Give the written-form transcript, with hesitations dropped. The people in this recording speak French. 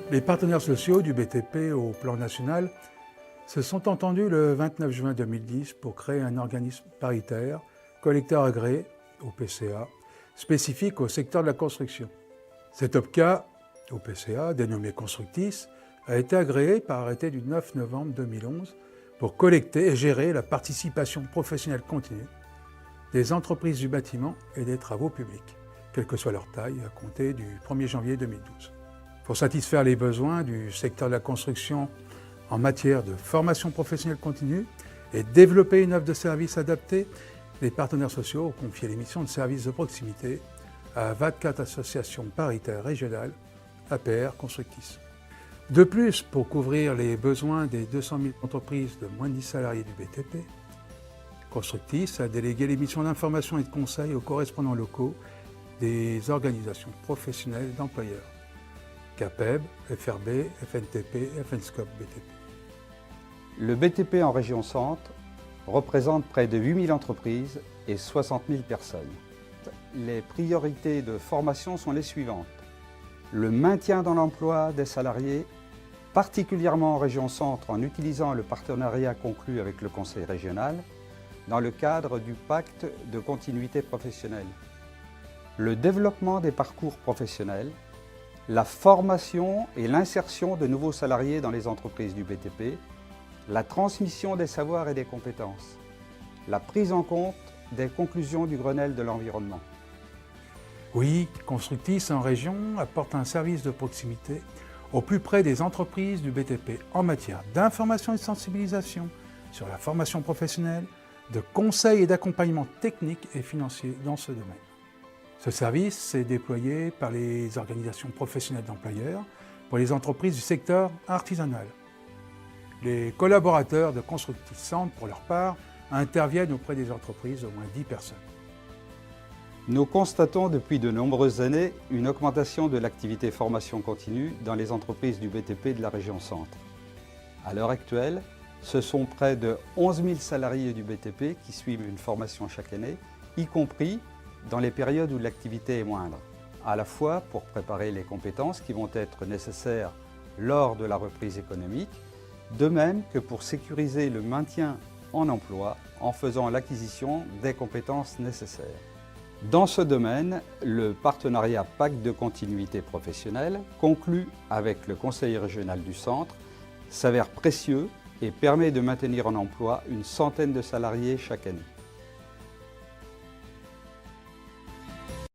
Les partenaires sociaux du BTP au plan national se sont entendus le 29 juin 2010 pour créer un organisme paritaire, collecteur agréé, au PCA, spécifique au secteur de la construction. Cet OPCA, au PCA, dénommé Constructis, a été agréé par arrêté du 9 novembre 2011 pour collecter et gérer la participation professionnelle continue des entreprises du bâtiment et des travaux publics, quelle que soit leur taille, à compter du 1er janvier 2012. Pour satisfaire les besoins du secteur de la construction en matière de formation professionnelle continue et développer une offre de services adaptée, les partenaires sociaux ont confié les missions de services de proximité à 24 associations paritaires régionales, APR Constructis. De plus, pour couvrir les besoins des 200 000 entreprises de moins de 10 salariés du BTP, Constructis a délégué les missions d'information et de conseil aux correspondants locaux des organisations professionnelles d'employeurs, CAPEB, FRB, FNTP, FNSCOP BTP. Le BTP en région Centre représente près de 8 000 entreprises et 60 000 personnes. Les priorités de formation sont les suivantes. Le maintien dans l'emploi des salariés, particulièrement en région Centre en utilisant le partenariat conclu avec le Conseil régional dans le cadre du pacte de continuité professionnelle. Le développement des parcours professionnels, la formation et l'insertion de nouveaux salariés dans les entreprises du BTP, la transmission des savoirs et des compétences, la prise en compte des conclusions du Grenelle de l'environnement. Oui, Constructis en région apporte un service de proximité au plus près des entreprises du BTP en matière d'information et de sensibilisation sur la formation professionnelle, de conseils et d'accompagnement technique et financier dans ce domaine. Ce service est déployé par les organisations professionnelles d'employeurs pour les entreprises du secteur artisanal. Les collaborateurs de Constructis Centre, pour leur part, interviennent auprès des entreprises d'au moins 10 personnes. Nous constatons depuis de nombreuses années une augmentation de l'activité formation continue dans les entreprises du BTP de la région Centre. À l'heure actuelle, ce sont près de 11 000 salariés du BTP qui suivent une formation chaque année, y compris dans les périodes où l'activité est moindre, à la fois pour préparer les compétences qui vont être nécessaires lors de la reprise économique, de même que pour sécuriser le maintien en emploi en faisant l'acquisition des compétences nécessaires. Dans ce domaine, le partenariat Pacte de continuité professionnelle, conclu avec le Conseil régional du Centre, s'avère précieux et permet de maintenir en emploi une centaine de salariés chaque année.